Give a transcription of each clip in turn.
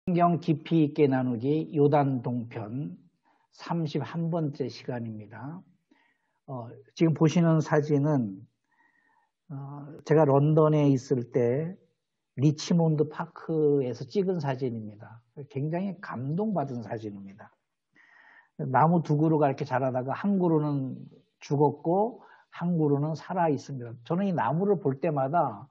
성경 깊이 있게 나누기 요단 동편 31번째 시간입니다. 지금 보시는 사진은 제가 런던에 있을 때 리치몬드 파크에서 찍은 사진입니다. 굉장히 감동받은 사진입니다. 나무 두 그루가 이렇게 자라다가 한 그루는 죽었고 한 그루는 살아 있습니다. 저는 이 나무를 볼 때마다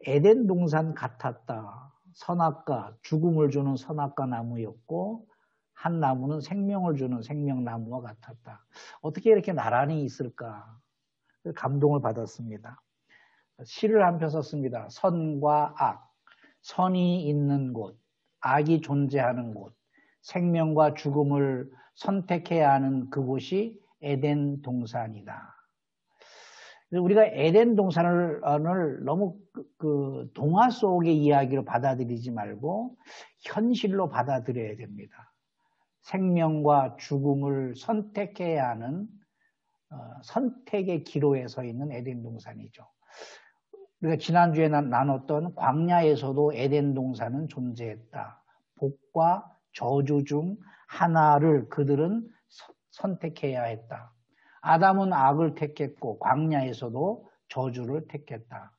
에덴 동산 같았다. 선악과, 죽음을 주는 선악과 나무였고 한 나무는 생명을 주는 생명나무와 같았다. 어떻게 이렇게 나란히 있을까? 감동을 받았습니다. 시를 한 편 썼습니다. 선과 악, 선이 있는 곳, 악이 존재하는 곳, 생명과 죽음을 선택해야 하는 그곳이 에덴 동산이다. 우리가 에덴 동산을 너무 동화 속의 이야기로 받아들이지 말고 현실로 받아들여야 됩니다. 생명과 죽음을 선택해야 하는 선택의 기로에 서 있는 에덴 동산이죠. 우리가 지난주에 나눴던 광야에서도 에덴 동산은 존재했다. 복과 저주 중 하나를 그들은 선택해야 했다. 아담은 악을 택했고 광야에서도 저주를 택했다.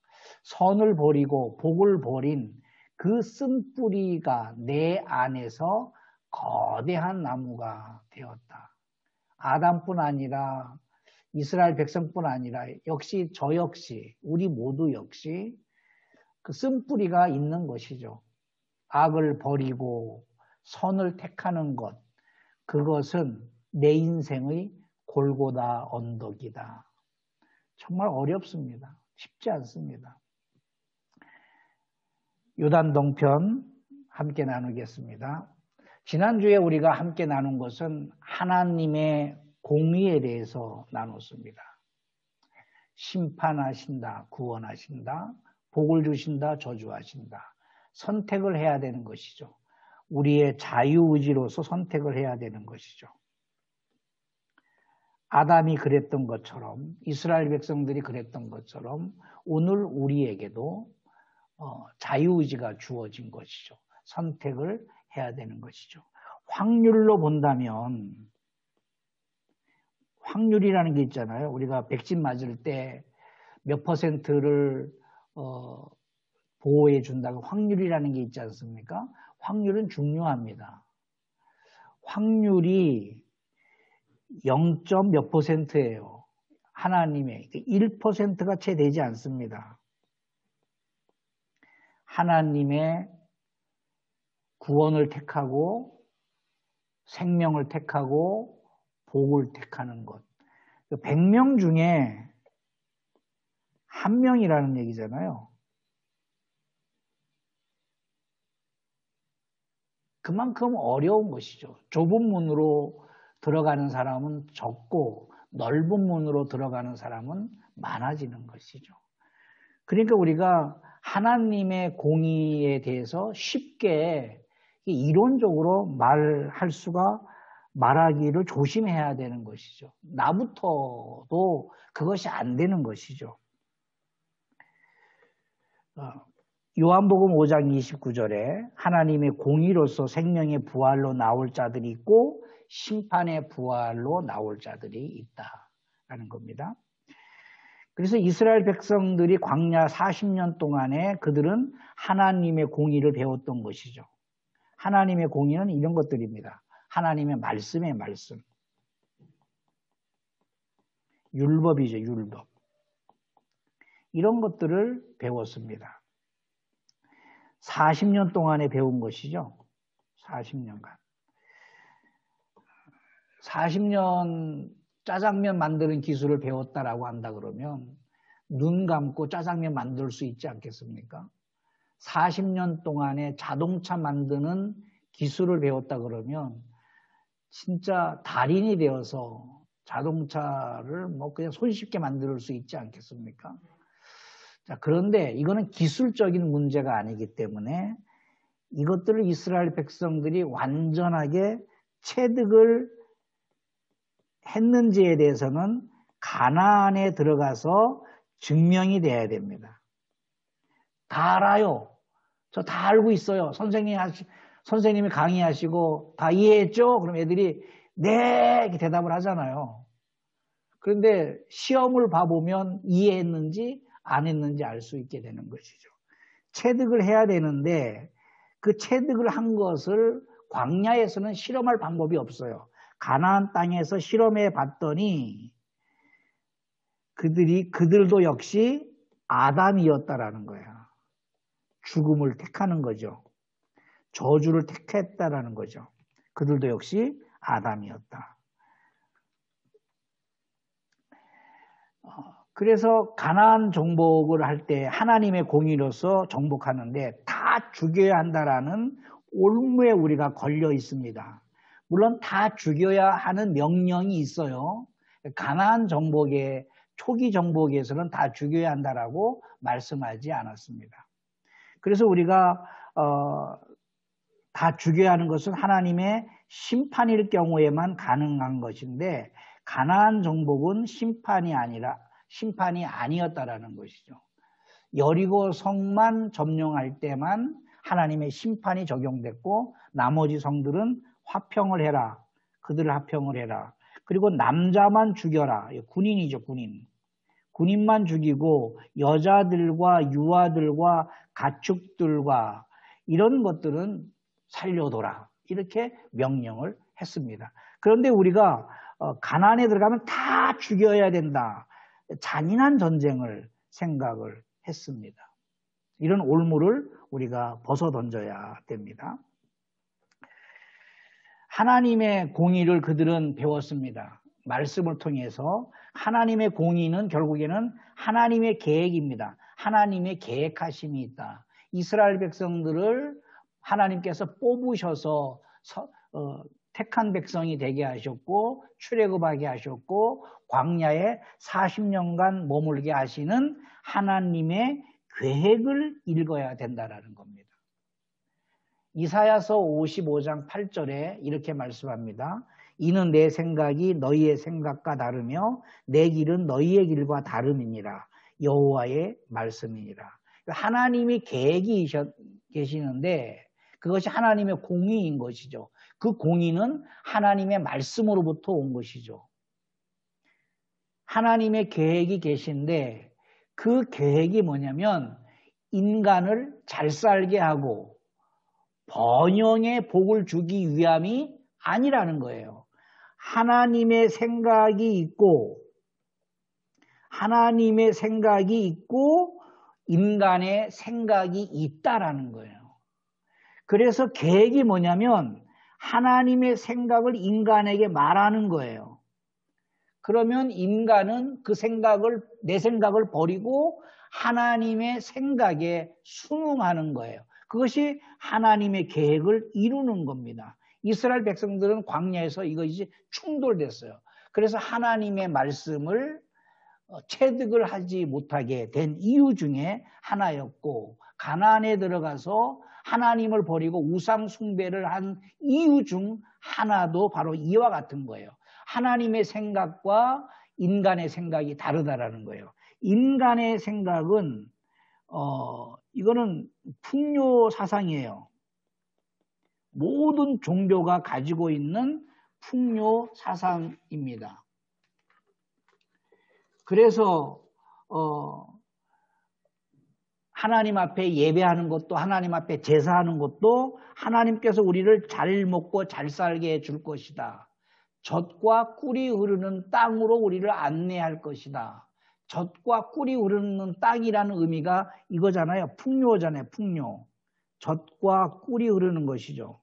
선을 버리고 복을 버린 그 쓴뿌리가 내 안에서 거대한 나무가 되었다. 아담뿐 아니라 이스라엘 백성뿐 아니라 역시 저 역시 우리 모두 역시 그 쓴뿌리가 있는 것이죠. 악을 버리고 선을 택하는 것, 그것은 내 인생의 골고다 언덕이다. 정말 어렵습니다. 쉽지 않습니다. 요단 동편 함께 나누겠습니다. 지난주에 우리가 함께 나눈 것은 하나님의 공의에 대해서 나눴습니다. 심판하신다, 구원하신다, 복을 주신다, 저주하신다. 선택을 해야 되는 것이죠. 우리의 자유의지로서 선택을 해야 되는 것이죠. 아담이 그랬던 것처럼 이스라엘 백성들이 그랬던 것처럼 오늘 우리에게도 자유의지가 주어진 것이죠. 선택을 해야 되는 것이죠. 확률로 본다면 확률이라는 게 있잖아요. 우리가 백신 맞을 때 몇 퍼센트를 보호해 준다고 확률이라는 게 있지 않습니까? 확률은 중요합니다. 확률이 0. 몇 %예요. 하나님의 1%가 채 되지 않습니다. 하나님의 구원을 택하고 생명을 택하고 복을 택하는 것. 100명 중에 1명이라는 얘기잖아요. 그만큼 어려운 것이죠. 좁은 문으로 들어가는 사람은 적고 넓은 문으로 들어가는 사람은 많아지는 것이죠. 그러니까 우리가 하나님의 공의에 대해서 쉽게 이론적으로 말하기를 조심해야 되는 것이죠. 나부터도 그것이 안 되는 것이죠. 요한복음 5장 29절에 하나님의 공의로서 생명의 부활로 나올 자들이 있고 심판의 부활로 나올 자들이 있다라는 겁니다. 그래서 이스라엘 백성들이 광야 40년 동안에 그들은 하나님의 공의를 배웠던 것이죠. 하나님의 공의는 이런 것들입니다. 하나님의 말씀의 말씀. 율법이죠, 율법. 이런 것들을 배웠습니다. 40년 동안에 배운 것이죠. 40년간. 40년 짜장면 만드는 기술을 배웠다라고 한다 그러면 눈 감고 짜장면 만들 수 있지 않겠습니까? 40년 동안에 자동차 만드는 기술을 배웠다 그러면 진짜 달인이 되어서 자동차를 그냥 손쉽게 만들 수 있지 않겠습니까? 자, 그런데 이거는 기술적인 문제가 아니기 때문에 이것들을 이스라엘 백성들이 완전하게 체득을 했는지에 대해서는 가나안에 들어가서 증명이 돼야 됩니다. 다 알아요. 저 다 알고 있어요. 선생님 선생님이 강의하시고 다 이해했죠? 그럼 애들이 네 이렇게 대답을 하잖아요. 그런데 시험을 봐보면 이해했는지 안 했는지 알 수 있게 되는 것이죠. 체득을 해야 되는데 그 체득을 한 것을 광야에서는 실험할 방법이 없어요. 가나안 땅에서 실험해 봤더니 그들도 역시 아담이었다라는 거야. 죽음을 택하는 거죠. 저주를 택했다라는 거죠. 그들도 역시 아담이었다. 그래서 가나안 정복을 할 때 하나님의 공의로서 정복하는데 다 죽여야 한다라는 올무에 우리가 걸려 있습니다. 물론 다 죽여야 하는 명령이 있어요. 가나안 정복의 초기 정복에서는 다 죽여야 한다라고 말씀하지 않았습니다. 그래서 우리가 다 죽여야 하는 것은 하나님의 심판일 경우에만 가능한 것인데 가나안 정복은 심판이 아니었다라는 것이죠. 여리고 성만 점령할 때만 하나님의 심판이 적용됐고 나머지 성들은 화평을 해라. 그들을 화평을 해라. 그리고 남자만 죽여라. 군인이죠, 군인. 군인만 죽이고 여자들과 유아들과 가축들과 이런 것들은 살려둬라. 이렇게 명령을 했습니다. 그런데 우리가 가나안에 들어가면 다 죽여야 된다. 잔인한 전쟁을 생각을 했습니다. 이런 올무를 우리가 벗어 던져야 됩니다. 하나님의 공의를 그들은 배웠습니다. 말씀을 통해서 하나님의 공의는 결국에는 하나님의 계획입니다. 하나님의 계획하심이 있다. 이스라엘 백성들을 하나님께서 뽑으셔서 택한 백성이 되게 하셨고 출애굽하게 하셨고 광야에 40년간 머물게 하시는 하나님의 계획을 읽어야 된다는 겁니다. 이사야서 55장 8절에 이렇게 말씀합니다. 이는 내 생각이 너희의 생각과 다르며 내 길은 너희의 길과 다름이니라. 여호와의 말씀이니라. 하나님이 계획이 계시는데 그것이 하나님의 공의인 것이죠. 그 공의는 하나님의 말씀으로부터 온 것이죠. 하나님의 계획이 계신데 그 계획이 뭐냐면 인간을 잘 살게 하고 번영의 복을 주기 위함이 아니라는 거예요. 하나님의 생각이 있고 인간의 생각이 있다라는 거예요. 그래서 계획이 뭐냐면 하나님의 생각을 인간에게 말하는 거예요. 그러면 인간은 내 생각을 버리고 하나님의 생각에 순응하는 거예요. 그것이 하나님의 계획을 이루는 겁니다. 이스라엘 백성들은 광야에서 이것이 충돌됐어요. 그래서 하나님의 말씀을 체득을 하지 못하게 된 이유 중에 하나였고 가나안에 들어가서 하나님을 버리고 우상 숭배를 한 이유 중 하나도 바로 이와 같은 거예요. 하나님의 생각과 인간의 생각이 다르다라는 거예요. 인간의 생각은 이거는 풍요 사상이에요. 모든 종교가 가지고 있는 풍요 사상입니다. 그래서 하나님 앞에 예배하는 것도 하나님 앞에 제사하는 것도 하나님께서 우리를 잘 먹고 잘 살게 해줄 것이다. 젖과 꿀이 흐르는 땅으로 우리를 안내할 것이다. 젖과 꿀이 흐르는 땅이라는 의미가 이거잖아요. 풍요잖아요. 풍요. 젖과 꿀이 흐르는 것이죠.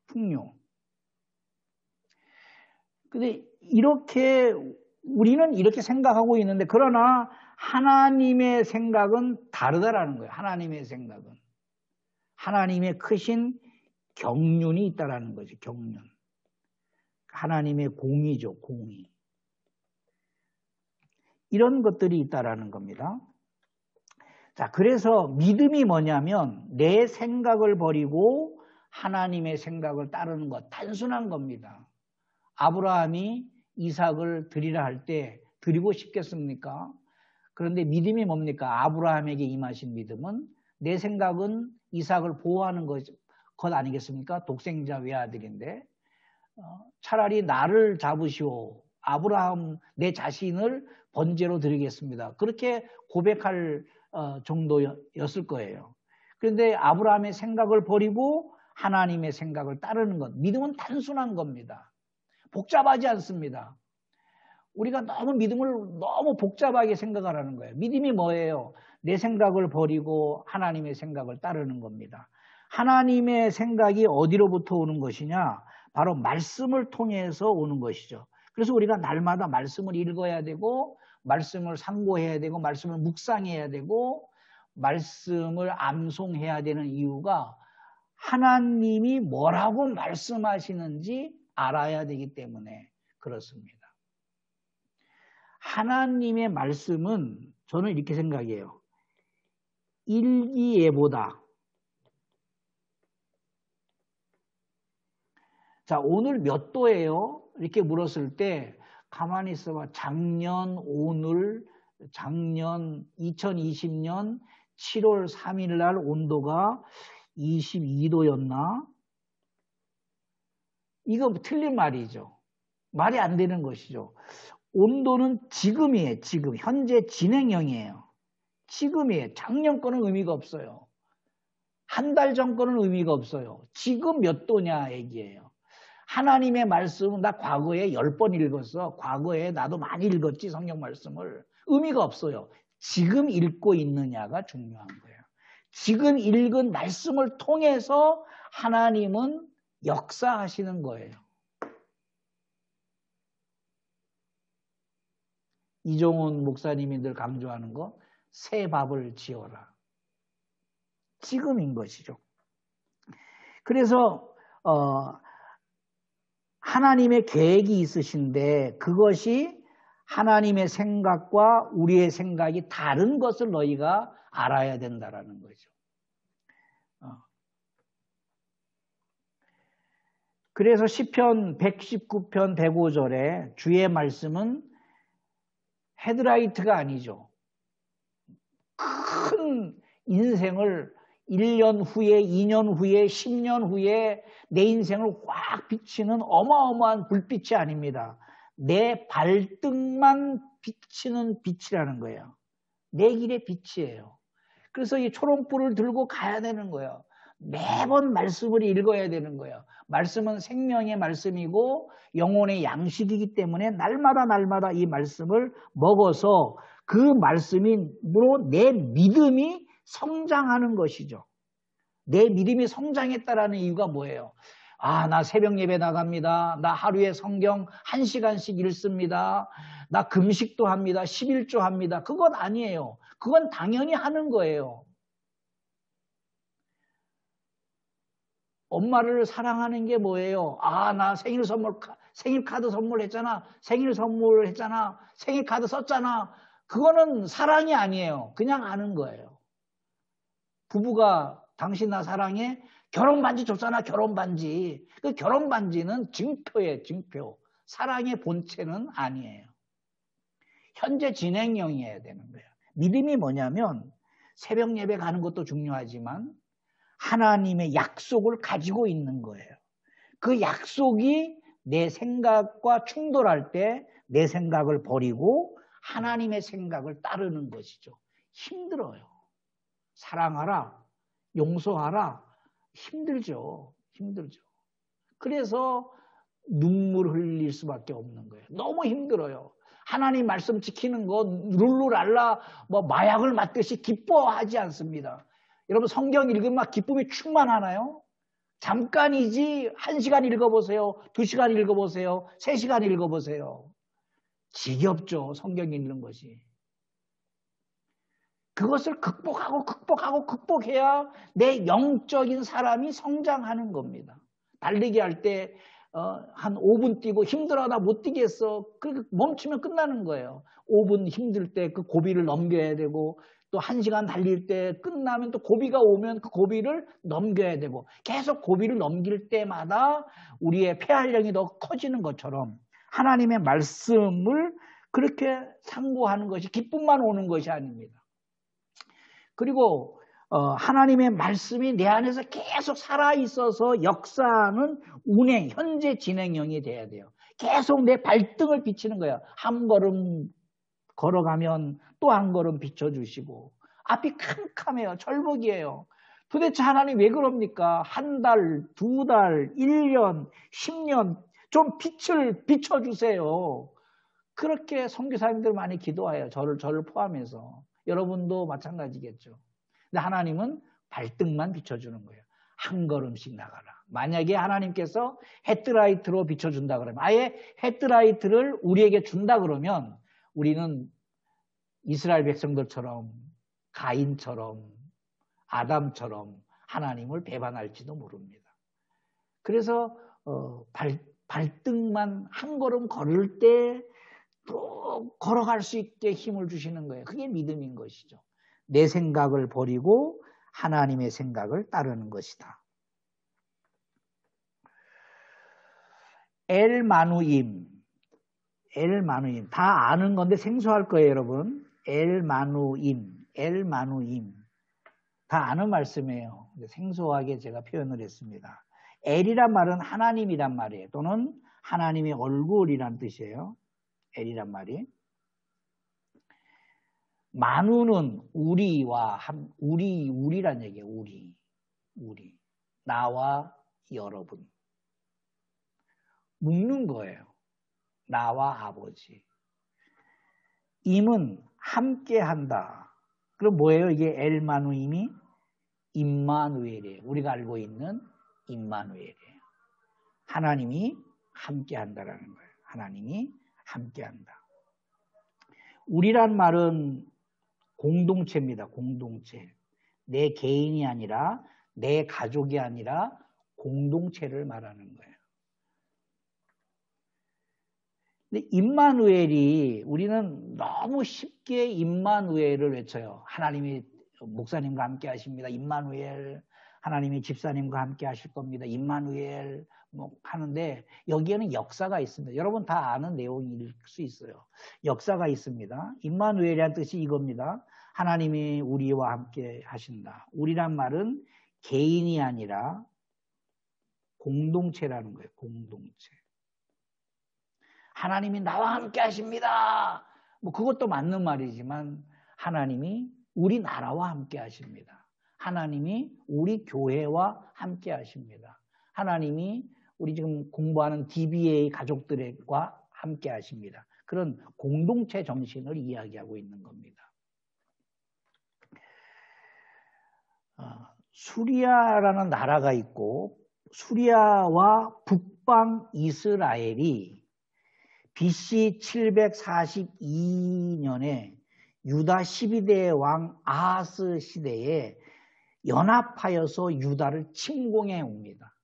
풍요. 근데 우리는 이렇게 생각하고 있는데 그러나 하나님의 생각은 다르다라는 거예요. 하나님의 생각은. 하나님의 크신 경륜이 있다라는 거죠. 경륜. 하나님의 공의죠. 공의. 이런 것들이 있다라는 겁니다. 자, 그래서 믿음이 뭐냐면 내 생각을 버리고 하나님의 생각을 따르는 것. 단순한 겁니다. 아브라함이 이삭을 드리라 할 때 드리고 싶겠습니까? 그런데 믿음이 뭡니까? 아브라함에게 임하신 믿음은 내 생각은 이삭을 보호하는 것, 것 아니겠습니까? 독생자 외아들인데 차라리 나를 잡으시오. 아브라함 내 자신을 번제로 드리겠습니다. 그렇게 고백할 정도였을 거예요. 그런데 아브라함의 생각을 버리고 하나님의 생각을 따르는 것. 믿음은 단순한 겁니다. 복잡하지 않습니다. 우리가 너무 믿음을 너무 복잡하게 생각을 하는 거예요. 믿음이 뭐예요? 내 생각을 버리고 하나님의 생각을 따르는 겁니다. 하나님의 생각이 어디로부터 오는 것이냐? 바로 말씀을 통해서 오는 것이죠. 그래서 우리가 날마다 말씀을 읽어야 되고 말씀을 상고해야 되고 말씀을 묵상해야 되고 말씀을 암송해야 되는 이유가 하나님이 뭐라고 말씀하시는지 알아야 되기 때문에 그렇습니다. 하나님의 말씀은 저는 이렇게 생각해요. 일기예보다. 자, 오늘 몇 도예요? 이렇게 물었을 때 가만히 있어봐. 작년 2020년 7월 3일 날 온도가 22도였나? 이거 틀린 말이죠. 말이 안 되는 것이죠. 온도는 지금이에요. 지금. 현재 진행형이에요. 지금이에요. 작년 거는 의미가 없어요. 한 달 전 거는 의미가 없어요. 지금 몇 도냐 얘기예요. 하나님의 말씀은 나 과거에 10번 읽었어. 과거에 나도 많이 읽었지 성경 말씀을. 의미가 없어요. 지금 읽고 있느냐가 중요한 거예요. 지금 읽은 말씀을 통해서 하나님은 역사하시는 거예요. 이종훈 목사님이 늘 강조하는 거, 새 밥을 지어라. 지금인 것이죠. 그래서 하나님의 계획이 있으신데 그것이 하나님의 생각과 우리의 생각이 다른 것을 너희가 알아야 된다라는 거죠. 그래서 시편 119편 105절에 주의 말씀은 헤드라이트가 아니죠. 큰 인생을 1년 후에, 2년 후에, 10년 후에 내 인생을 확 비치는 어마어마한 불빛이 아닙니다. 내 발등만 비치는 빛이라는 거예요. 내 길의 빛이에요. 그래서 이 초롱불을 들고 가야 되는 거예요. 매번 말씀을 읽어야 되는 거예요. 말씀은 생명의 말씀이고 영혼의 양식이기 때문에 날마다 이 말씀을 먹어서 그 말씀으로 내 믿음이 성장하는 것이죠. 내 믿음이 성장했다라는 이유가 뭐예요? 나 새벽 예배 나갑니다. 나 하루에 성경 1시간씩 읽습니다. 나 금식도 합니다. 11조 합니다. 그건 아니에요. 그건 당연히 하는 거예요. 엄마를 사랑하는 게 뭐예요? 나 생일 카드 선물했잖아. 생일 카드 썼잖아. 그거는 사랑이 아니에요. 그냥 아는 거예요. 부부가 당신 나 사랑해? 결혼 반지 줬잖아. 결혼 반지. 그 결혼 반지는 증표예요. 증표. 사랑의 본체는 아니에요. 현재 진행형이어야 되는 거예요. 믿음이 뭐냐면 새벽 예배 가는 것도 중요하지만 하나님의 약속을 가지고 있는 거예요. 그 약속이 내 생각과 충돌할 때 내 생각을 버리고 하나님의 생각을 따르는 것이죠. 힘들어요. 사랑하라, 용서하라. 힘들죠. 그래서 눈물 흘릴 수밖에 없는 거예요. 너무 힘들어요. 하나님 말씀 지키는 거 룰루랄라 마약을 맞듯이 기뻐하지 않습니다. 여러분 성경 읽으면 막 기쁨이 충만하나요? 잠깐이지 1시간 읽어보세요. 2시간 읽어보세요. 3시간 읽어보세요. 지겹죠. 성경 읽는 것이. 그것을 극복해야 내 영적인 사람이 성장하는 겁니다. 달리기 할 때 한 5분 뛰고 힘들어 나 못 뛰겠어. 멈추면 끝나는 거예요. 5분 힘들 때 그 고비를 넘겨야 되고 또 1시간 달릴 때 끝나면 또 고비가 오면 그 고비를 넘겨야 되고 계속 고비를 넘길 때마다 우리의 폐활량이 더 커지는 것처럼 하나님의 말씀을 그렇게 상고하는 것이 기쁨만 오는 것이 아닙니다. 그리고 하나님의 말씀이 내 안에서 계속 살아있어서 역사하는 운행, 현재 진행형이 돼야 돼요. 계속 내 발등을 비치는 거예요. 한 걸음 걸어가면 또 한 걸음 비춰주시고 앞이 캄캄해요. 절벽이에요. 도대체 하나님 왜 그럽니까? 한 달, 두 달, 1년, 10년 좀 빛을 비춰주세요. 그렇게 선교사님들 많이 기도해요. 저를 포함해서. 여러분도 마찬가지겠죠. 근데 하나님은 발등만 비춰주는 거예요. 한 걸음씩 나가라. 만약에 하나님께서 헤드라이트로 비춰준다 그러면, 아예 헤드라이트를 우리에게 준다 그러면 우리는 이스라엘 백성들처럼, 가인처럼, 아담처럼 하나님을 배반할지도 모릅니다. 그래서 발등만 한 걸음 걸을 때 또 걸어갈 수 있게 힘을 주시는 거예요. 그게 믿음인 것이죠. 내 생각을 버리고 하나님의 생각을 따르는 것이다. 엘마누임 다 아는 건데 생소할 거예요, 여러분. 엘마누임 다 아는 말씀이에요. 생소하게 제가 표현을 했습니다. 엘이란 말은 하나님이란 말이에요. 또는 하나님의 얼굴이란 뜻이에요. 엘이란 말이. 마누는 우리란 얘기예요. 우리. 나와 여러분. 묶는 거예요. 나와 아버지. 임은 함께 한다. 그럼 뭐예요? 이게 엘마누임이 임마누엘이에요. 우리가 알고 있는 임마누엘이에요. 하나님이 함께 한다라는 거예요. 하나님이 함께 한다. 우리란 말은 공동체입니다. 공동체. 내 개인이 아니라 내 가족이 아니라 공동체를 말하는 거예요. 근데 임마누엘이 우리는 너무 쉽게 임마누엘을 외쳐요. 하나님이 목사님과 함께 하십니다. 임마누엘. 하나님이 집사님과 함께 하실 겁니다. 임마누엘. 뭐 하는데 여기에는 역사가 있습니다. 여러분 다 아는 내용일 수 있어요. 역사가 있습니다. 임마누엘이라는 뜻이 이겁니다. 하나님이 우리와 함께 하신다. 우리란 말은 개인이 아니라 공동체라는 거예요. 공동체. 하나님이 나와 함께 하십니다. 뭐 그것도 맞는 말이지만 하나님이 우리 나라와 함께 하십니다. 하나님이 우리 교회와 함께 하십니다. 하나님이 우리 지금 공부하는 DBA 가족들과 함께 하십니다. 그런 공동체 정신을 이야기하고 있는 겁니다. 수리아라는 나라가 있고 수리아와 북방 이스라엘이 BC 742년에 유다 12대 왕 아하스 시대에 연합하여서 유다를 침공해 옵니다.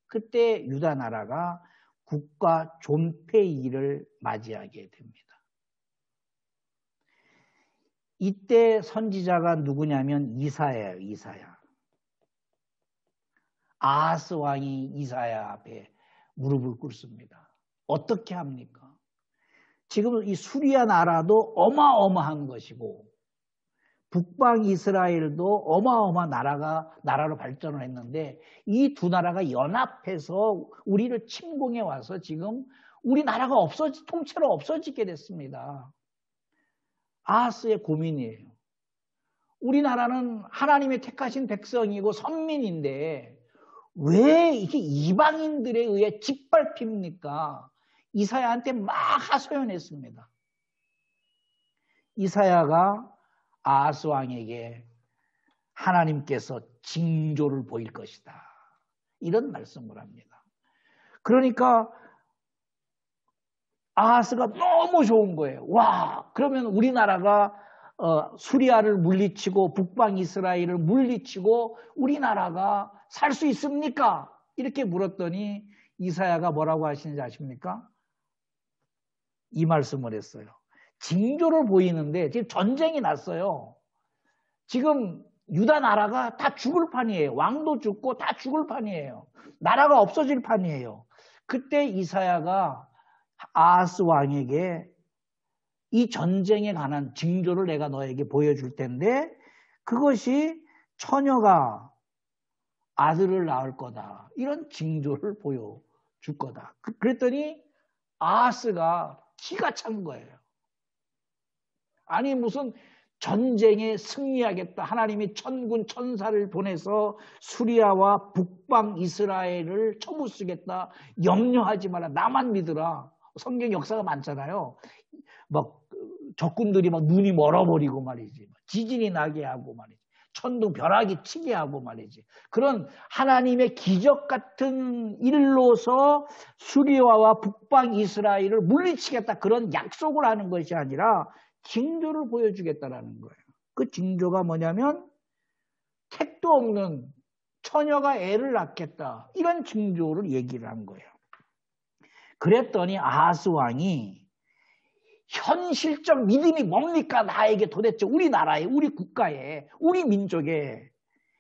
그때 유다 나라가 국가 존폐위기를 맞이하게 됩니다. 이때 선지자가 누구냐면 이사야예요. 이사야. 아하스 왕이 이사야 앞에 무릎을 꿇습니다. 어떻게 합니까? 지금 이 수리아 나라도 어마어마한 것이고 북방 이스라엘도 어마어마한 나라로 발전을 했는데 이 두 나라가 연합해서 우리를 침공해 와서 지금 우리 나라가 통째로 없어지게 됐습니다. 아하스의 고민이에요. 우리나라는 하나님의 택하신 백성이고 선민인데 왜 이게 이방인들에 의해 짓밟힙니까? 이사야한테 막 하소연했습니다. 이사야가 아하스 왕에게 하나님께서 징조를 보일 것이다. 이런 말씀을 합니다. 그러니까 아하스가 너무 좋은 거예요. 와, 그러면 우리나라가 수리아를 물리치고 북방 이스라엘을 물리치고 우리나라가 살 수 있습니까? 이렇게 물었더니 이사야가 뭐라고 하시는지 아십니까? 이 말씀을 했어요. 징조를 보이는데 지금 전쟁이 났어요. 지금 유다 나라가 다 죽을 판이에요. 왕도 죽고 다 죽을 판이에요. 나라가 없어질 판이에요. 그때 이사야가 아하스 왕에게 이 전쟁에 관한 징조를 내가 너에게 보여줄 텐데 그것이 처녀가 아들을 낳을 거다. 이런 징조를 보여줄 거다. 그랬더니 아하스가 기가 찬 거예요. 아니 무슨 전쟁에 승리하겠다. 하나님이 천군 천사를 보내서 수리아와 북방 이스라엘을 쳐부수겠다. 염려하지 마라. 나만 믿으라. 성경 역사가 많잖아요. 막 적군들이 막 눈이 멀어버리고 말이지. 지진이 나게 하고 말이지. 천둥 벼락이 치게 하고 말이지. 그런 하나님의 기적 같은 일로서 수리아와 북방 이스라엘을 물리치겠다. 그런 약속을 하는 것이 아니라 징조를 보여주겠다라는 거예요. 그 징조가 뭐냐면 택도 없는 처녀가 애를 낳겠다. 이런 징조를 얘기를 한 거예요. 그랬더니 아하스 왕이 현실적 믿음이 뭡니까? 나에게 도대체 우리나라에, 우리 국가에, 우리 민족에.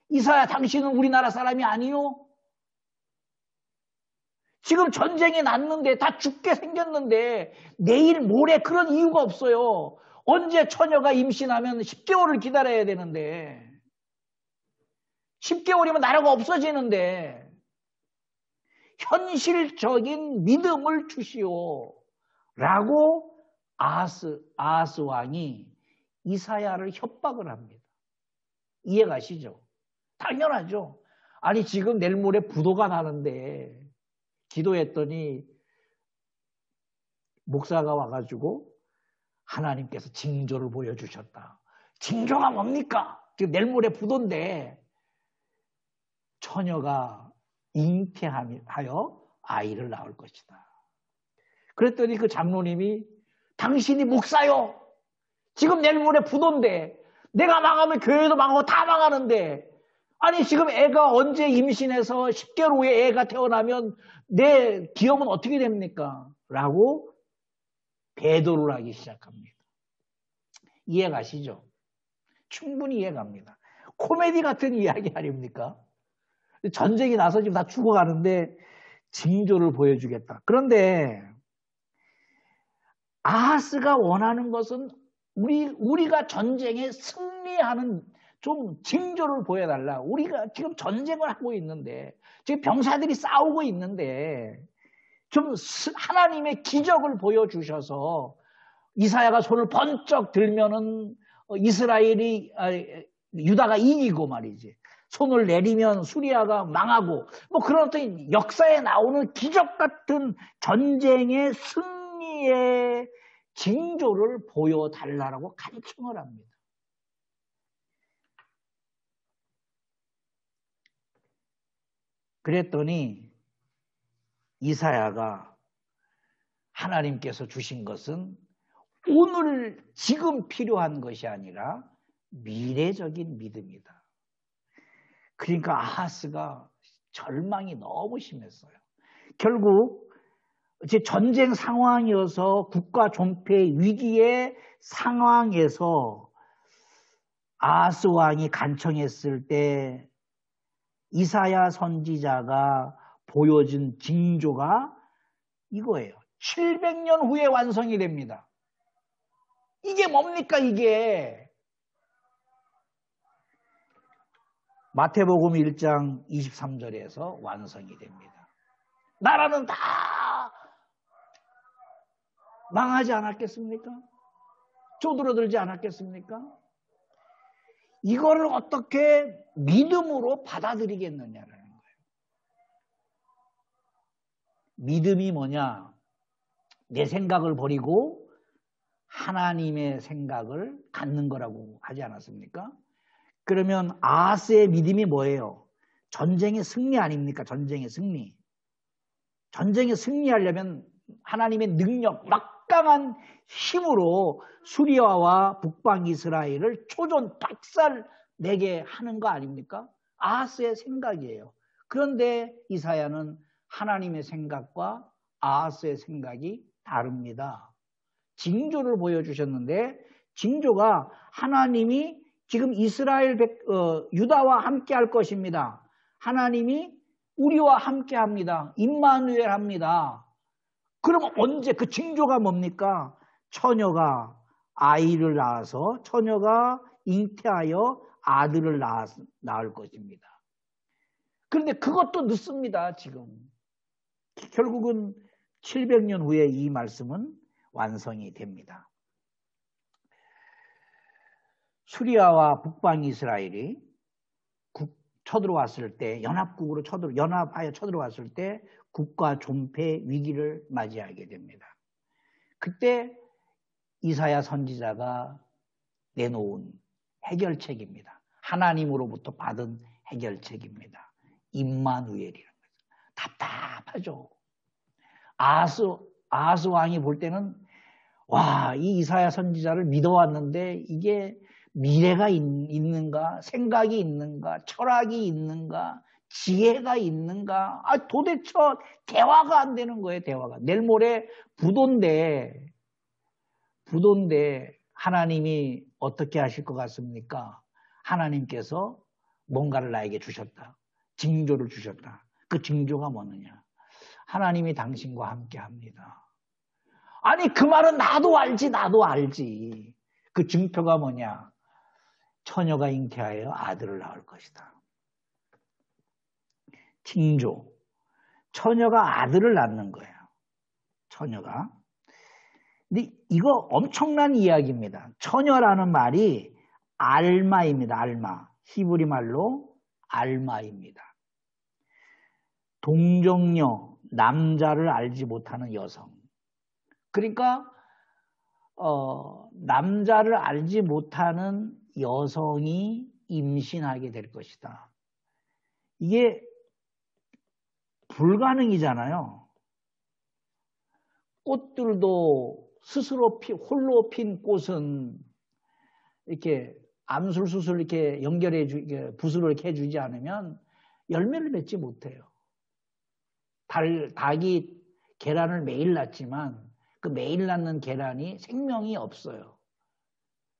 이사야 당신은 우리나라 사람이 아니요? 지금 전쟁이 났는데 다 죽게 생겼는데 내일 모레 그런 이유가 없어요. 언제 처녀가 임신하면 10개월을 기다려야 되는데 10개월이면 나라가 없어지는데 현실적인 믿음을 주시오 라고 아하스 왕이 이사야를 협박을 합니다. 이해가시죠? 당연하죠. 아니 지금 내일 모레 부도가 나는데 기도했더니 목사가 와가지고 하나님께서 징조를 보여주셨다. 징조가 뭡니까? 지금 내일 모레 부도인데 처녀가 잉태하여 아이를 낳을 것이다. 그랬더니 그 장로님이 당신이 목사요. 지금 내일 모레 부도인데 내가 망하면 교회도 망하고 다 망하는데 아니 지금 애가 언제 임신해서 10개월 후에 애가 태어나면 내 기업은 어떻게 됩니까? 라고 배도를 하기 시작합니다. 이해가시죠? 충분히 이해갑니다. 코미디 같은 이야기 아닙니까? 전쟁이 나서 지금 다 죽어가는데 징조를 보여주겠다. 그런데 아하스가 원하는 것은 우리가 전쟁에 승리하는 좀 징조를 보여달라. 우리가 지금 전쟁을 하고 있는데 지금 병사들이 싸우고 있는데 좀 하나님의 기적을 보여주셔서 이사야가 손을 번쩍 들면은 이스라엘이 유다가 이기고 말이지. 손을 내리면 수리아가 망하고 뭐 그런 어떤 역사에 나오는 기적 같은 전쟁의 승리의 징조를 보여달라고 간청을 합니다. 그랬더니 이사야가 하나님께서 주신 것은 오늘 지금 필요한 것이 아니라 미래적인 믿음이다. 그러니까 아하스가 절망이 너무 심했어요. 결국 이제 전쟁 상황이어서 국가 존폐 위기의 상황에서 아하스 왕이 간청했을 때 이사야 선지자가 보여준 징조가 이거예요. 700년 후에 완성이 됩니다. 이게 뭡니까 이게? 마태복음 1장 23절에서 완성이 됩니다. 나라는 다 망하지 않았겠습니까? 쪼들어들지 않았겠습니까? 이거를 어떻게 믿음으로 받아들이겠느냐라는 거예요. 믿음이 뭐냐? 내 생각을 버리고 하나님의 생각을 갖는 거라고 하지 않았습니까? 그러면 아하스의 믿음이 뭐예요? 전쟁의 승리 아닙니까? 전쟁의 승리. 전쟁에 승리하려면 하나님의 능력, 막강한 힘으로 수리아와 북방 이스라엘을 초전 박살내게 하는 거 아닙니까? 아하스의 생각이에요. 그런데 이사야는 하나님의 생각과 아하스의 생각이 다릅니다. 징조를 보여주셨는데 징조가 하나님이 지금 이스라엘 유다와 함께 할 것입니다. 하나님이 우리와 함께 합니다. 임마누엘 합니다. 그러면 언제 그 징조가 뭡니까? 처녀가 아이를 낳아서 처녀가 잉태하여 아들을 낳을 것입니다. 그런데 그것도 늦습니다. 지금. 결국은 700년 후에 이 말씀은 완성이 됩니다. 수리아와 북방 이스라엘이 쳐들어왔을 때, 연합하여 쳐들어왔을 때 국가 존폐 위기를 맞이하게 됩니다. 그때 이사야 선지자가 내놓은 해결책입니다. 하나님으로부터 받은 해결책입니다. 임마누엘이라는 거죠. 답답하죠. 아하스 왕이 볼 때는 와, 이 이사야 선지자를 믿어왔는데 이게 미래가 있는가, 생각이 있는가, 철학이 있는가, 지혜가 있는가. 도대체 대화가 안 되는 거예요. 대화가. 내일 모레 부도인데 하나님이 어떻게 하실 것 같습니까? 하나님께서 뭔가를 나에게 주셨다. 징조를 주셨다. 그 징조가 뭐느냐? 하나님이 당신과 함께 합니다. 아니, 그 말은 나도 알지. 그 증표가 뭐냐? 처녀가 잉태하여 아들을 낳을 것이다. 징조. 처녀가 아들을 낳는 거예요. 처녀가. 근데 이거 엄청난 이야기입니다. 처녀라는 말이 알마입니다. 알마. 히브리 말로 알마입니다. 동정녀, 남자를 알지 못하는 여성. 그러니까 남자를 알지 못하는 여성이 임신하게 될 것이다. 이게 불가능이잖아요. 꽃들도 스스로 홀로 핀 꽃은 이렇게 암술수술 이렇게 붓으로 이렇게 해주지 않으면 열매를 맺지 못해요. 닭이 계란을 매일 낳지만 그 매일 낳는 계란이 생명이 없어요.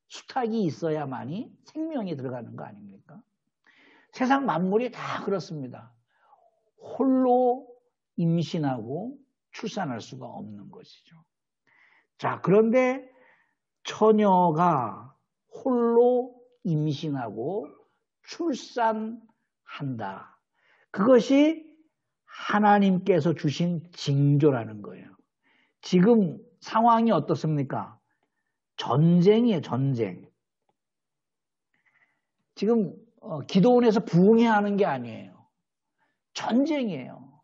수탉이 있어야만이 생명이 들어가는 거 아닙니까? 세상 만물이 다 그렇습니다. 홀로 임신하고 출산할 수가 없는 것이죠. 자, 그런데 처녀가 홀로 임신하고 출산한다. 그것이 하나님께서 주신 징조라는 거예요. 지금 상황이 어떻습니까? 전쟁이에요, 전쟁. 지금 기도원에서 부흥해야 하는 게 아니에요. 전쟁이에요.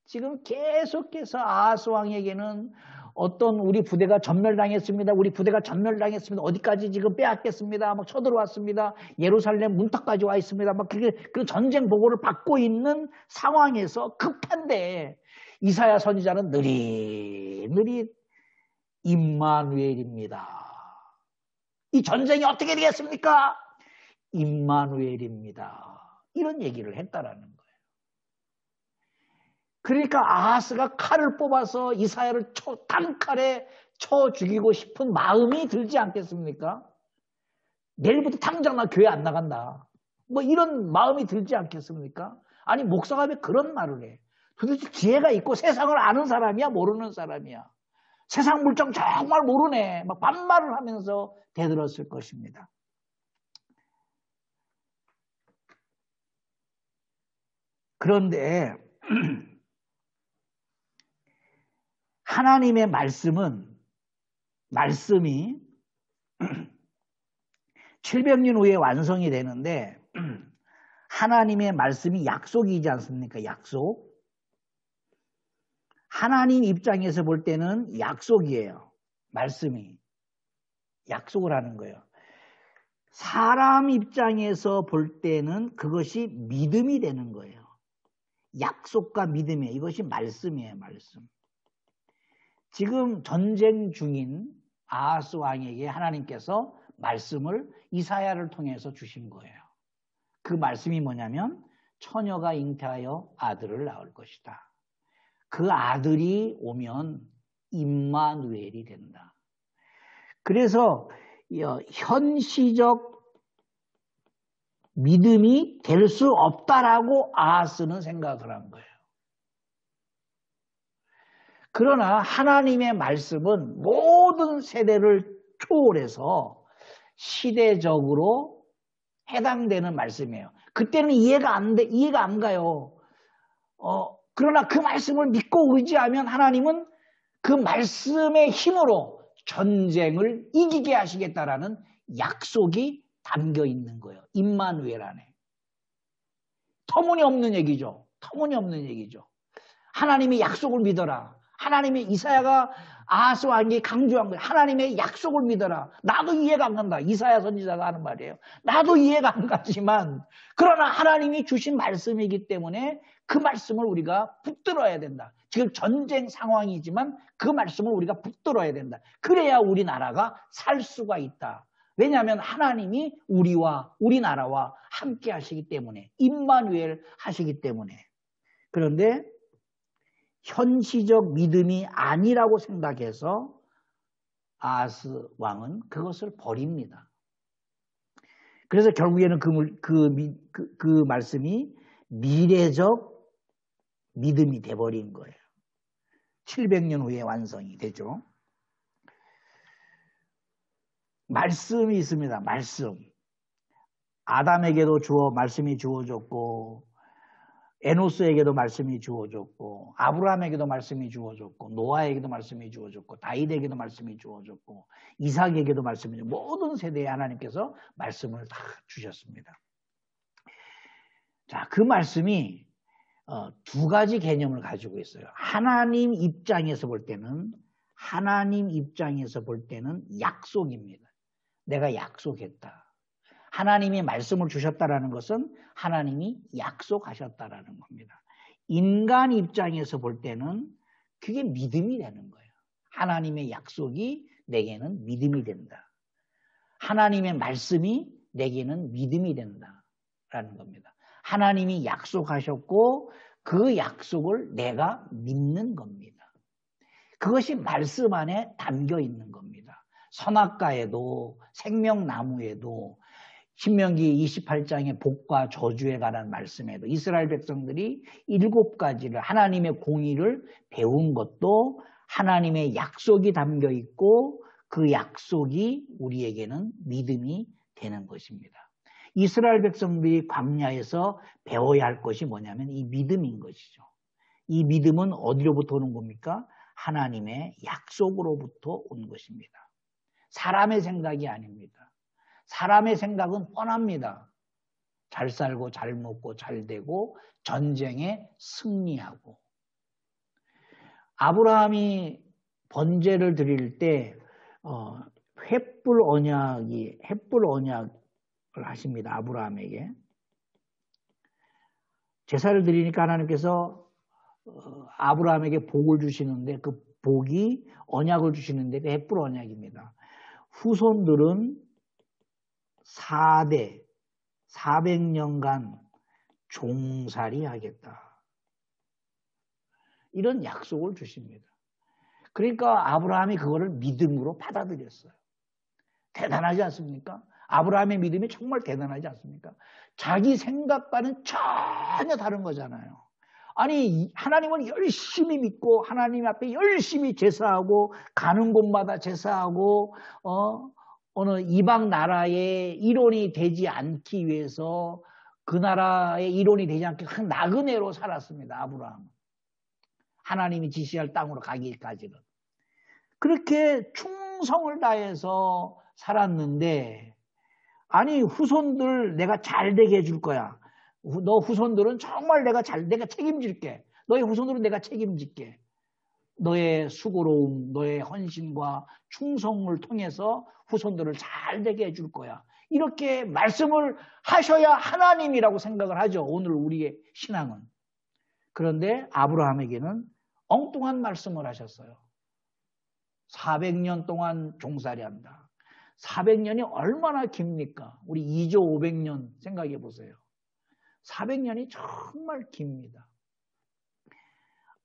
지금 계속해서 아하스 왕에게는 어떤 우리 부대가 전멸당했습니다. 우리 부대가 전멸당했습니다. 어디까지 지금 빼앗겠습니다. 막 쳐들어왔습니다. 예루살렘 문턱까지 와 있습니다. 막 그 전쟁 보고를 받고 있는 상황에서 급한데 이사야 선지자는 느릿느릿 임마누엘입니다. 이 전쟁이 어떻게 되겠습니까? 임마누엘입니다. 이런 얘기를 했다라는 거예요. 그러니까 아하스가 칼을 뽑아서 이사야를 단칼에 쳐 죽이고 싶은 마음이 들지 않겠습니까? 내일부터 당장 나 교회 안 나간다. 뭐 이런 마음이 들지 않겠습니까? 아니, 목사가 왜 그런 말을 해? 도대체 지혜가 있고 세상을 아는 사람이야? 모르는 사람이야? 세상 물정 정말 모르네. 막 반말을 하면서 대들었을 것입니다. 그런데 하나님의 말씀이 700년 후에 완성이 되는데 하나님의 말씀이 약속이지 않습니까? 약속. 하나님 입장에서 볼 때는 약속이에요. 말씀이. 약속을 하는 거예요. 사람 입장에서 볼 때는 그것이 믿음이 되는 거예요. 약속과 믿음이에요. 이것이 말씀이에요. 말씀. 지금 전쟁 중인 아하스 왕에게 하나님께서 말씀을 이사야를 통해서 주신 거예요. 그 말씀이 뭐냐면 처녀가 잉태하여 아들을 낳을 것이다. 그 아들이 오면 임마누엘이 된다. 그래서 현시적 믿음이 될 수 없다라고 아하스는 생각을 한 거예요. 그러나 하나님의 말씀은 모든 세대를 초월해서 시대적으로 해당되는 말씀이에요. 그때는 이해가 안 가요. 그러나 그 말씀을 믿고 의지하면 하나님은 그 말씀의 힘으로 전쟁을 이기게 하시겠다라는 약속이 담겨 있는 거예요. 임마누엘 안에. 터무니없는 얘기죠. 터무니없는 얘기죠. 하나님의 약속을 믿어라. 하나님의 이사야가 아하스 왕에게 강조한 거예요. 하나님의 약속을 믿어라. 나도 이해가 안 간다. 이사야 선지자가 하는 말이에요. 나도 이해가 안 가지만 그러나 하나님이 주신 말씀이기 때문에 그 말씀을 우리가 붙들어야 된다. 지금 전쟁 상황이지만 그 말씀을 우리가 붙들어야 된다. 그래야 우리나라가 살 수가 있다. 왜냐하면 하나님이 우리와 우리나라와 함께 하시기 때문에 임마누엘 하시기 때문에. 그런데 현시적 믿음이 아니라고 생각해서 아하스 왕은 그것을 버립니다. 그래서 결국에는 그 말씀이 미래적 믿음이 돼버린 거예요. 700년 후에 완성이 되죠. 말씀이 있습니다. 말씀. 아담에게도 말씀이 주어졌고 에노스에게도 말씀이 주어졌고 아브라함에게도 말씀이 주어졌고 노아에게도 말씀이 주어졌고 다윗에게도 말씀이 주어졌고 이삭에게도 말씀이 주어졌고 모든 세대에 하나님께서 말씀을 다 주셨습니다. 자, 그 말씀이 두 가지 개념을 가지고 있어요. 하나님 입장에서 볼 때는 약속입니다. 내가 약속했다. 하나님이 말씀을 주셨다라는 것은 하나님이 약속하셨다라는 겁니다. 인간 입장에서 볼 때는 그게 믿음이 되는 거예요. 하나님의 약속이 내게는 믿음이 된다. 하나님의 말씀이 내게는 믿음이 된다라는 겁니다. 하나님이 약속하셨고 그 약속을 내가 믿는 겁니다. 그것이 말씀 안에 담겨 있는 겁니다. 선악과에도 생명나무에도 신명기 28장의 복과 저주에 관한 말씀에도 이스라엘 백성들이 7가지를 하나님의 공의를 배운 것도 하나님의 약속이 담겨 있고 그 약속이 우리에게는 믿음이 되는 것입니다. 이스라엘 백성들이 광야에서 배워야 할 것이 뭐냐면 이 믿음인 것이죠. 이 믿음은 어디로부터 오는 겁니까? 하나님의 약속으로부터 온 것입니다. 사람의 생각이 아닙니다. 사람의 생각은 뻔합니다. 잘 살고 잘 먹고 잘 되고 전쟁에 승리하고. 아브라함이 번제를 드릴 때 횃불 언약을 하십니다. 아브라함에게. 제사를 드리니까 하나님께서 아브라함에게 복을 주시는데 그 복이 언약을 주시는데 그 횃불 언약입니다. 후손들은 400년간 종살이 하겠다. 이런 약속을 주십니다. 그러니까 아브라함이 그거를 믿음으로 받아들였어요. 대단하지 않습니까? 아브라함의 믿음이 정말 대단하지 않습니까? 자기 생각과는 전혀 다른 거잖아요. 아니, 하나님은 열심히 믿고 하나님 앞에 열심히 제사하고 가는 곳마다 제사하고 어느 이방 나라의 일원이 되지 않기 위해서 그 나라의 일원이 되지 않게 나그네로 살았습니다. 아브라함은. 하나님이 지시할 땅으로 가기까지는. 그렇게 충성을 다해서 살았는데 아니 후손들 내가 잘되게 해줄 거야. 너 후손들은 정말 내가 책임질게. 너의 후손들은 내가 책임질게. 너의 수고로움, 너의 헌신과 충성을 통해서 후손들을 잘되게 해줄 거야. 이렇게 말씀을 하셔야 하나님이라고 생각을 하죠. 오늘 우리의 신앙은. 그런데 아브라함에게는 엉뚱한 말씀을 하셨어요. 400년 동안 종살이 한다. 400년이 얼마나 깁니까? 우리 2조 500년 생각해 보세요. 400년이 정말 깁니다.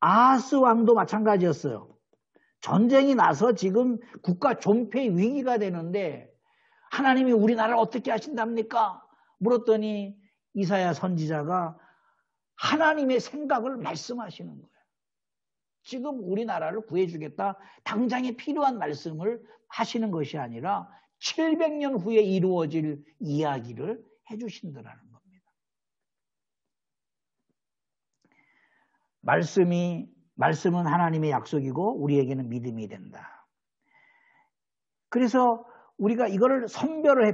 아하스 왕도 마찬가지였어요. 전쟁이 나서 지금 국가 존폐 위기가 되는데 하나님이 우리나라를 어떻게 하신답니까? 물었더니 이사야 선지자가 하나님의 생각을 말씀하시는 거예요. 지금 우리나라를 구해주겠다. 당장에 필요한 말씀을 하시는 것이 아니라 700년 후에 이루어질 이야기를 해주신다라는 겁니다. 말씀은 하나님의 약속이고 우리에게는 믿음이 된다. 그래서 우리가 이거를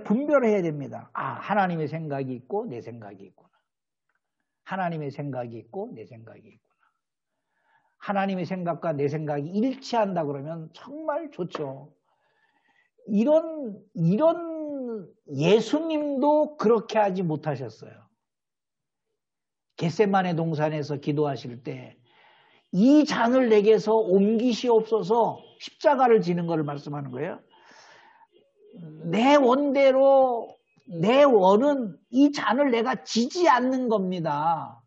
분별을 해야 됩니다. 하나님의 생각이 있고 내 생각이 있구나. 하나님의 생각이 있고 내 생각이 있구나. 하나님의 생각과 내 생각이 일치한다 그러면 정말 좋죠. 이런 예수님도 그렇게 하지 못하셨어요. 겟세마네 동산에서 기도하실 때 이 잔을 내게서 옮기시옵소서 십자가를 지는 것을 말씀하는 거예요. 내 원대로 내 원은 이 잔을 내가 지지 않는 겁니다.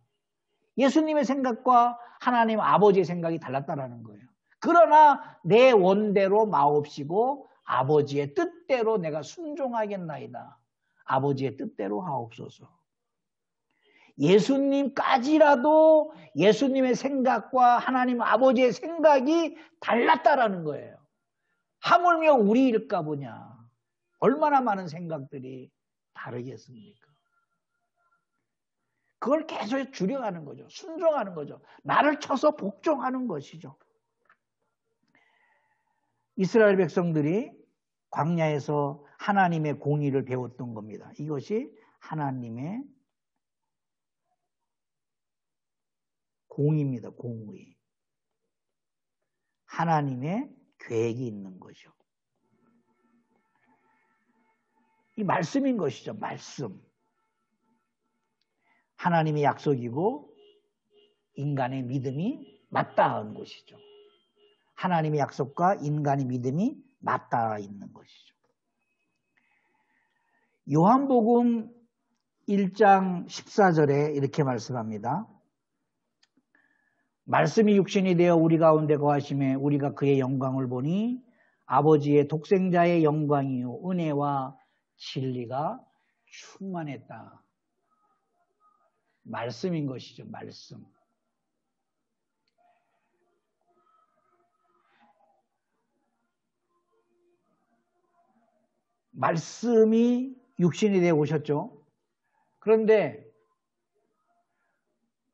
예수님의 생각과 하나님 아버지의 생각이 달랐다라는 거예요. 그러나 내 원대로 마옵시고 아버지의 뜻대로 내가 순종하겠나이다. 아버지의 뜻대로 하옵소서. 예수님까지라도 예수님의 생각과 하나님 아버지의 생각이 달랐다라는 거예요. 하물며 우리일까 보냐. 얼마나 많은 생각들이 다르겠습니까? 그걸 계속 줄여가는 거죠. 순종하는 거죠. 나를 쳐서 복종하는 것이죠. 이스라엘 백성들이 광야에서 하나님의 공의를 배웠던 겁니다. 이것이 하나님의 공의입니다. 공의. 하나님의 계획이 있는 거죠. 이 말씀인 것이죠. 말씀. 하나님의 약속이고 인간의 믿음이 맞닿은 것이죠. 하나님의 약속과 인간의 믿음이 맞닿아 있는 것이죠. 요한복음 1장 14절에 이렇게 말씀합니다. 말씀이 육신이 되어 우리 가운데 거하심에 우리가 그의 영광을 보니 아버지의 독생자의 영광이요 은혜와 진리가 충만했다. 말씀인 것이죠. 말씀. 말씀이 육신이 되어 오셨죠. 그런데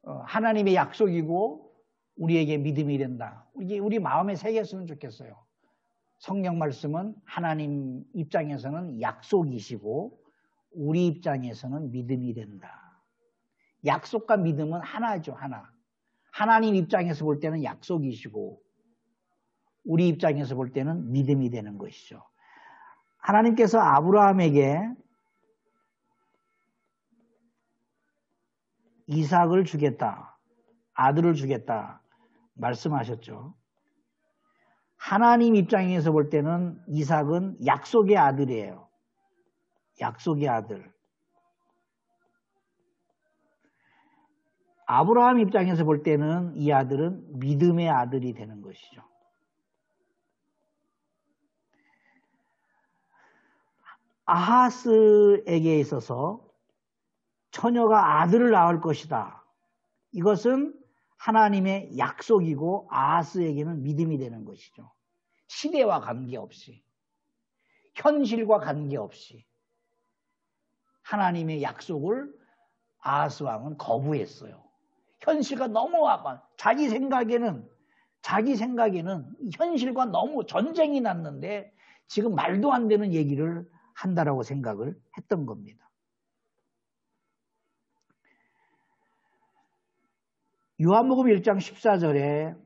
하나님의 약속이고 우리에게 믿음이 된다. 우리 마음에 새겼으면 좋겠어요. 성경 말씀은 하나님 입장에서는 약속이시고 우리 입장에서는 믿음이 된다. 약속과 믿음은 하나죠. 하나. 하나님 입장에서 볼 때는 약속이시고 우리 입장에서 볼 때는 믿음이 되는 것이죠. 하나님께서 아브라함에게 이삭을 주겠다. 아들을 주겠다. 말씀하셨죠. 하나님 입장에서 볼 때는 이삭은 약속의 아들이에요. 약속의 아들. 아브라함 입장에서 볼 때는 이 아들은 믿음의 아들이 되는 것이죠. 아하스에게 있어서 처녀가 아들을 낳을 것이다. 이것은 하나님의 약속이고 아하스에게는 믿음이 되는 것이죠. 시대와 관계없이, 현실과 관계없이 하나님의 약속을 아하스 왕은 거부했어요. 현실과 너무 자기 생각에는 현실과 너무 전쟁이 났는데 지금 말도 안 되는 얘기를 한다라고 생각을 했던 겁니다. 요한복음 1장 14절에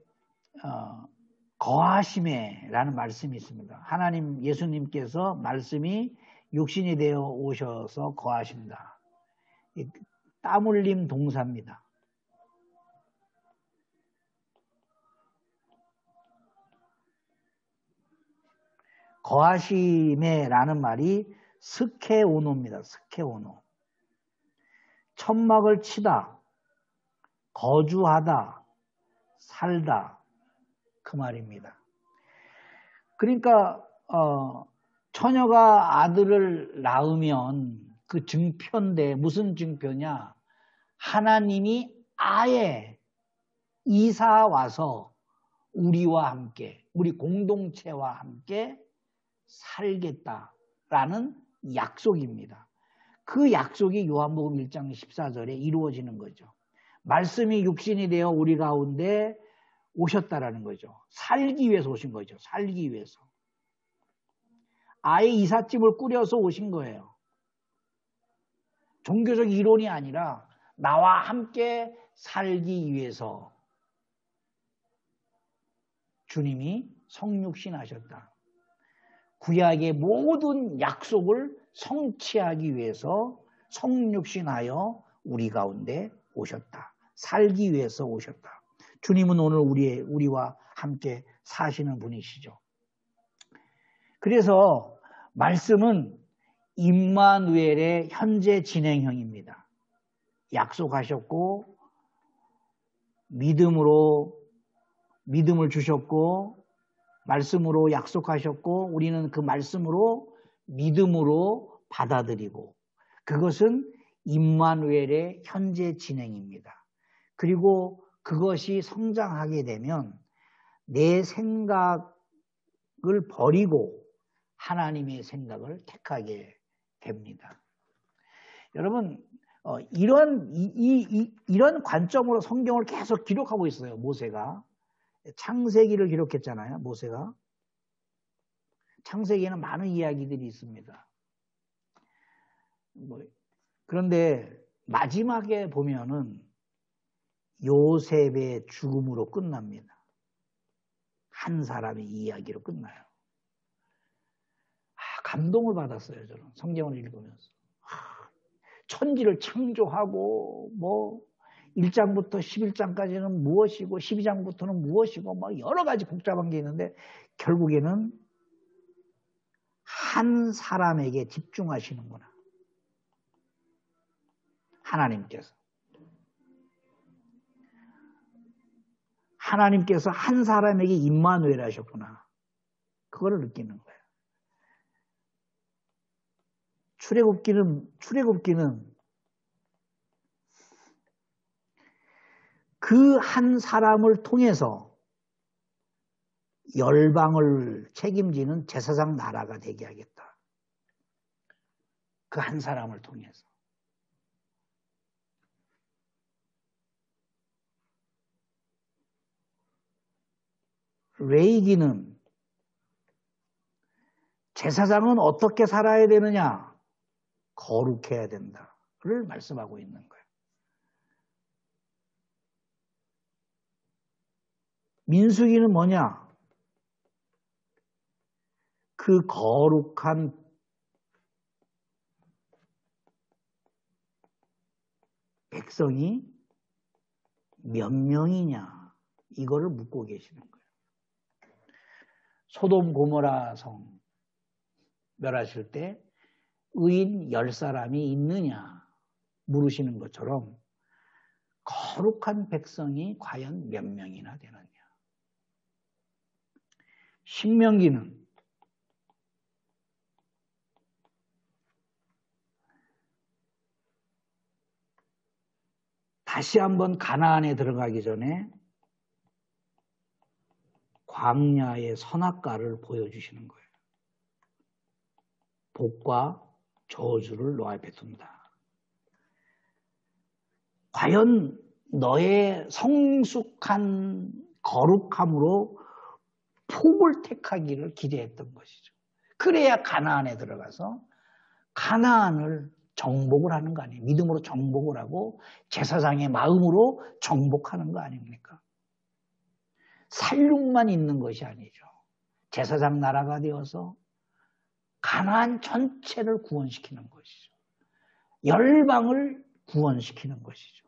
거하심에 라는 말씀이 있습니다. 하나님 예수님께서 말씀이 육신이 되어 오셔서 거하신다. 땀 흘림 동사입니다. 거하심에 라는 말이 스케오노입니다. 스케오노. 천막을 치다, 거주하다, 살다 그 말입니다. 그러니까 처녀가 아들을 낳으면 그 증표인데 무슨 증표냐? 하나님이 아예 이사 와서 우리와 함께 우리 공동체와 함께 살겠다라는 약속입니다. 그 약속이 요한복음 1장 14절에 이루어지는 거죠. 말씀이 육신이 되어 우리 가운데 오셨다라는 거죠. 살기 위해서 오신 거죠. 살기 위해서. 아예 이삿짐을 꾸려서 오신 거예요. 종교적 이론이 아니라 나와 함께 살기 위해서 주님이 성육신 하셨다. 구약의 모든 약속을 성취하기 위해서 성육신하여 우리 가운데 오셨다. 살기 위해서 오셨다. 주님은 오늘 우리와 함께 사시는 분이시죠. 그래서 말씀은 임마누엘의 현재 진행형입니다. 약속하셨고 믿음을 주셨고 말씀으로 약속하셨고 우리는 그 말씀으로 믿음으로 받아들이고 그것은 임마누엘의 현재 진행입니다. 그리고 그것이 성장하게 되면 내 생각을 버리고 하나님의 생각을 택하게 됩니다. 여러분 이런 관점으로 성경을 계속 기록하고 있어요. 모세가 창세기를 기록했잖아요. 모세가 창세기에는 많은 이야기들이 있습니다. 그런데 마지막에 보면은 요셉의 죽음으로 끝납니다. 한 사람의 이야기로 끝나요. 감동을 받았어요. 저는 성경을 읽으면서. 천지를 창조하고 1장부터 11장까지는 무엇이고 12장부터는 무엇이고 여러 가지 복잡한 게 있는데 결국에는 한 사람에게 집중하시는구나. 하나님께서 한 사람에게 임마누엘 하셨구나. 그거를 느끼는 거예요. 출애굽기는 그 한 사람을 통해서 열방을 책임지는 제사장 나라가 되게 하겠다. 그 한 사람을 통해서. 레위기는 제사장은 어떻게 살아야 되느냐? 거룩해야 된다를 말씀하고 있는 거예요. 민수기는 뭐냐? 그 거룩한 백성이 몇 명이냐? 이거를 묻고 계시는 거예요. 소돔 고모라 성 멸하실 때 의인 10사람이 있느냐 물으시는 것처럼 거룩한 백성이 과연 몇 명이나 되느냐. 신명기는 다시 한번 가나안에 들어가기 전에 광야의 선악과를 보여주시는 거예요. 복과 저주를 너 앞에 둔다. 과연 너의 성숙한 거룩함으로 복을 택하기를 기대했던 것이죠. 그래야 가나안에 들어가서 가나안을 정복을 하는 거 아니에요. 믿음으로 정복을 하고 제사장의 마음으로 정복하는 거 아닙니까? 살육만 있는 것이 아니죠. 제사장 나라가 되어서 가나안 전체를 구원시키는 것이죠. 열방을 구원시키는 것이죠.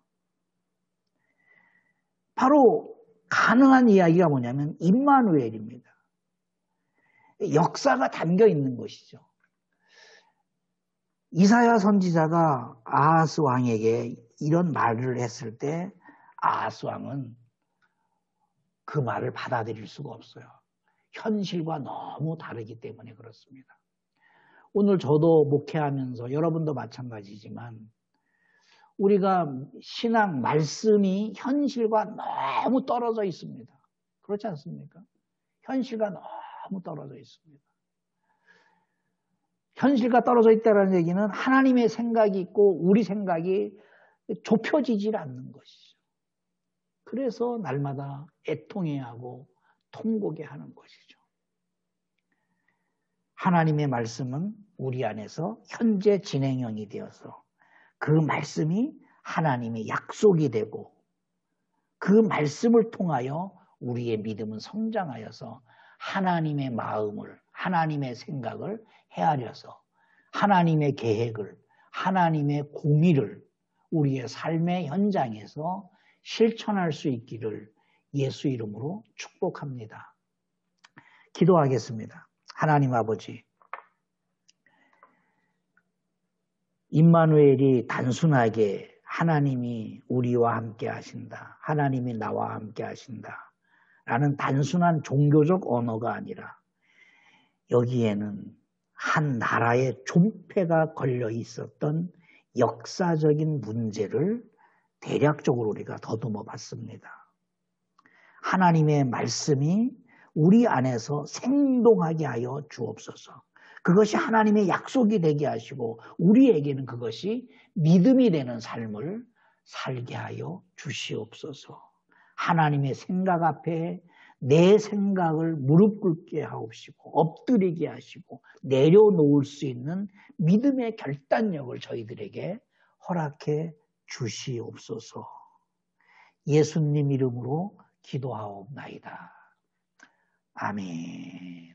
바로 가능한 이야기가 뭐냐면 임마누엘입니다. 역사가 담겨 있는 것이죠. 이사야 선지자가 아하스 왕에게 이런 말을 했을 때 아하스 왕은 그 말을 받아들일 수가 없어요. 현실과 너무 다르기 때문에 그렇습니다. 오늘 저도 목회하면서 여러분도 마찬가지지만 우리가 신앙 말씀이 현실과 너무 떨어져 있습니다. 그렇지 않습니까? 현실과 너무 떨어져 있습니다. 현실과 떨어져 있다는 얘기는 하나님의 생각이 있고 우리 생각이 좁혀지질 않는 것이죠. 그래서 날마다 애통해야 하고 통곡해 하는 것이죠. 하나님의 말씀은 우리 안에서 현재 진행형이 되어서 그 말씀이 하나님의 약속이 되고 그 말씀을 통하여 우리의 믿음은 성장하여서 하나님의 마음을, 하나님의 생각을 헤아려서 하나님의 계획을, 하나님의 공의를 우리의 삶의 현장에서 실천할 수 있기를 예수 이름으로 축복합니다. 기도하겠습니다. 하나님 아버지, 임마누엘이 단순하게 하나님이 우리와 함께 하신다, 하나님이 나와 함께 하신다 라는 단순한 종교적 언어가 아니라 여기에는 한 나라의 존폐가 걸려 있었던 역사적인 문제를 대략적으로 우리가 더듬어 봤습니다. 하나님의 말씀이 우리 안에서 생동하게 하여 주옵소서. 그것이 하나님의 약속이 되게 하시고 우리에게는 그것이 믿음이 되는 삶을 살게 하여 주시옵소서. 하나님의 생각 앞에 내 생각을 무릎 꿇게 하옵시고 엎드리게 하시고 내려놓을 수 있는 믿음의 결단력을 저희들에게 허락해 주시옵소서. 예수님 이름으로 기도하옵나이다. 아멘.